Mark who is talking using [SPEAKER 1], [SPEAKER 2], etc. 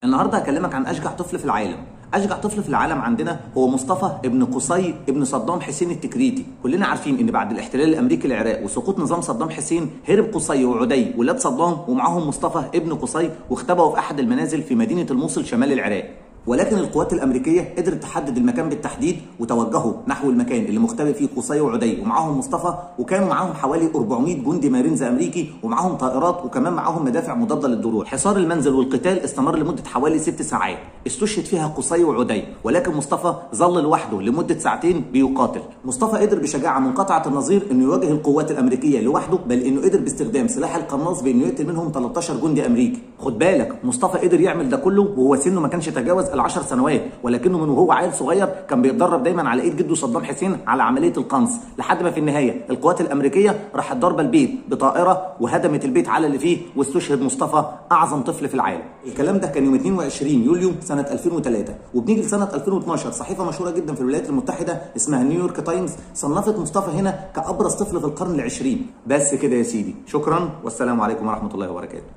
[SPEAKER 1] النهارده هكلمك عن اشجع طفل في العالم. اشجع طفل في العالم عندنا هو مصطفى ابن قصي ابن صدام حسين التكريتي. كلنا عارفين ان بعد الاحتلال الامريكي للعراق وسقوط نظام صدام حسين هرب قصي وعدي ولاد صدام ومعاهم مصطفى ابن قصي واختبأوا في احد المنازل في مدينه الموصل شمال العراق. ولكن القوات الامريكيه قدرت تحدد المكان بالتحديد وتوجهوا نحو المكان اللي مختبئ فيه قصي وعدي ومعاهم مصطفى، وكانوا معاهم حوالي 400 جندي مارينز امريكي ومعاهم طائرات وكمان معاهم مدافع مضاده للدروع. حصار المنزل والقتال استمر لمده حوالي 6 ساعات استشهد فيها قصي وعدي، ولكن مصطفى ظل لوحده لمده ساعتين بيقاتل. مصطفى قدر بشجاعه منقطعه النظير انه يواجه القوات الامريكيه لوحده، بل انه قدر باستخدام سلاح القناص بانه يقتل منهم 13 جندي امريكي. خد بالك مصطفى قدر يعمل ده كله وهو سنه ما كانش يتجاوز ال10 سنوات، ولكنه من وهو عيل صغير كان بيتدرب دايما على ايد جده صدام حسين على عمليه القنص، لحد ما في النهايه القوات الامريكيه راحت ضاربه البيت بطائره وهدمت البيت على اللي فيه، واستشهد مصطفى اعظم طفل في العالم. الكلام ده كان يوم 22 يوليو سنه 2003. وبنيجي لسنه 2012 صحيفه مشهوره جدا في الولايات المتحده اسمها نيويورك تايمز صنفت مصطفى هنا كابرز طفل في القرن العشرين. بس كده يا سيدي، شكرا والسلام عليكم ورحمه الله وبركاته.